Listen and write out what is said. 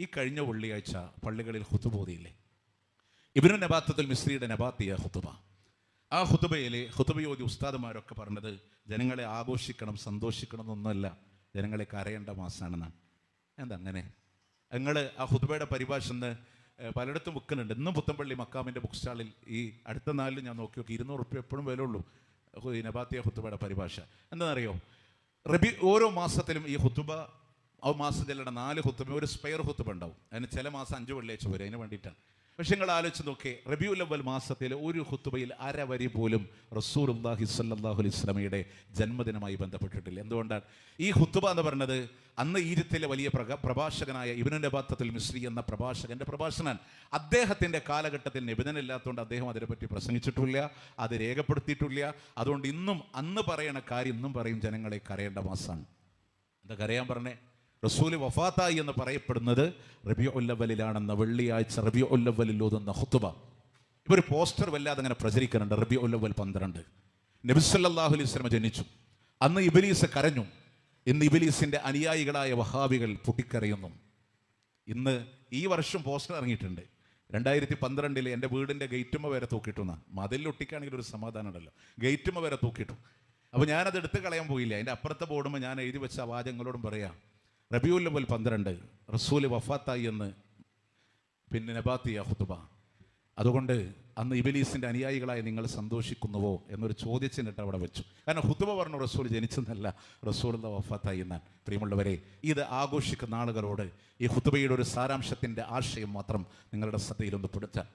ഈ കഴിഞ്ഞ വെള്ളിയാഴ്ച പള്ളികളിൽ ഖുതുബ ഓതിയില്ലേ? ഇബ്നു നബാത്തത്തുൽ മിസ്രിയുടെ നബാത്തിയ ഖുതുബ. ആ ഖുതുബയിൽ ഖുതുബയോതി ഉസ്താദുമാരൊക്കെ പറഞ്ഞത് ജനങ്ങളെ ആഘോഷിക്കണം, സന്തോഷിക്കണം എന്നൊന്നുമല്ല, ജനങ്ങളെ കരയേണ്ട മാസമാണെന്നാണ്. എന്താ അങ്ങനെ? നിങ്ങൾ ആ ഖുതുബയുടെ പരിഭാഷ ഇന്ന് പലയിടത്തും വിൽക്കുന്നുണ്ട്. ഇന്നും പുത്തമ്പള്ളി മക്കാമിൻ്റെ ബുക്ക് സ്റ്റാളിൽ ഈ അടുത്ത നാളിൽ ഞാൻ നോക്കി 200 റുപ്യ എപ്പോഴും വില ഉള്ളൂ ഈ നബാത്തിയ ഖുതുബയുടെ പരിഭാഷ. എന്താണെന്നറിയോ? ഓരോ മാസത്തിലും ഈ ഖുതുബ, ആ മാസത്തിലുള്ള 4 ഖുതുബ, ഒരു സ്പെയർ ഖുതുബ ഉണ്ടാവും. അതിന് ചില മാസം 5 വെള്ളിയാഴ്ച വരും, അതിന് വേണ്ടിയിട്ടാണ്. പക്ഷെ നിങ്ങൾ ആലോചിച്ച് നോക്കിയേ, റബീഉൽ അവ്വൽ മാസത്തിലെ ഒരു ഖുതുബയിൽ അരവരി പോലും റസൂലുള്ളാഹി സ്വല്ലല്ലാഹു അലൈഹി വസല്ലമയുടെ ജന്മദിനമായി ബന്ധപ്പെട്ടിട്ടില്ല. എന്തുകൊണ്ടാണ്? ഈ ഖുതുബ എന്ന് പറയുന്നത് അന്ന് ഈജിപ്തിലെ വലിയ പ്രഭാഷകനായ ഇബ്നു നബാത്തത്തുൽ മിസ്രി എന്ന പ്രഭാഷകന്റെ പ്രഭാഷണൻ. അദ്ദേഹത്തിൻ്റെ കാലഘട്ടത്തിൽ നിബന്ധനയില്ലാത്തതുകൊണ്ട് അദ്ദേഹം അതിനെപ്പറ്റി പ്രസംഗിച്ചിട്ടില്ല, അത് രേഖപ്പെടുത്തിയിട്ടില്ല. അതുകൊണ്ട് ഇന്നും അന്ന് പറയണ കാര്യം ഇന്നും പറയും, ജനങ്ങളെ കരയേണ്ട മാസമാണ്. എന്താ കരയാൻ പറഞ്ഞേ? റസൂൽ വഫാത്തായി എന്ന് പറയപ്പെടുന്നത് റബീഉൽ അവ്വലിലാണെന്ന വെള്ളിയാഴ്ച റബീഉൽ അവ്വലിൽ ഓതുന്ന ഖുതുബ. ഇപ്പോൾ ഒരു പോസ്റ്റർ വല്ലാതെ അങ്ങനെ പ്രചരിക്കുന്നുണ്ട്. റബീഉൽ അവ്വൽ 12 നബി സല്ലല്ലാഹു അലൈഹി വസല്ലം ജനിച്ചു. അന്ന് ഇബ്ലീസ് കരഞ്ഞു. ഇന്ന് ഇബ്ലീസിൻ്റെ അനുയായികളായ വഹാബികൾ പൊട്ടിക്കരയുന്നു. ഇന്ന് ഈ വർഷം പോസ്റ്റർ ഇറങ്ങിയിട്ടുണ്ട്. 2012 എൻ്റെ വീടിൻ്റെ ഗേറ്റുമ്മ വരെ തൂക്കിയിട്ടുന്ന, മതിലൊട്ടിക്കാണെങ്കിൽ ഒരു സമാധാനം ഉണ്ടല്ലോ, ഗേറ്റുമ്മ വരെ തൂക്കിയിട്ടു. അപ്പോൾ ഞാനത് എടുത്ത് കളയാൻ പോയില്ല. അതിൻ്റെ അപ്പുറത്തെ ബോർഡുമ്പോൾ ഞാൻ എഴുതി വെച്ച വാചകങ്ങളോടും പറയാം, റബീഉൽ അവ്വൽ 12 റസൂൽ വഫാത്തായി എന്ന് നബാത്തിയ ഖുതുബ. അതുകൊണ്ട് അന്ന് ഇബ്ലീസിൻ്റെ അനുയായികളായി നിങ്ങൾ സന്തോഷിക്കുന്നുവോ എന്നൊരു ചോദ്യച്ചിഹ്നം അവിടെ വെച്ചു. കാരണം ഖുതുബ പറഞ്ഞു റസൂൽ ജനിച്ചെന്നല്ല, റസൂലുള്ള വഫാത്തായി എന്നാണ്. പ്രിയമുള്ളവരെ, ഇത് ആഘോഷിക്കുന്ന ആളുകളോട് ഈ ഖുതുബയുടെ ഒരു സാരാംശത്തിൻ്റെ ആശയം മാത്രം നിങ്ങളുടെ ശ്രദ്ധയിലൊന്ന് പെടുത്താൻ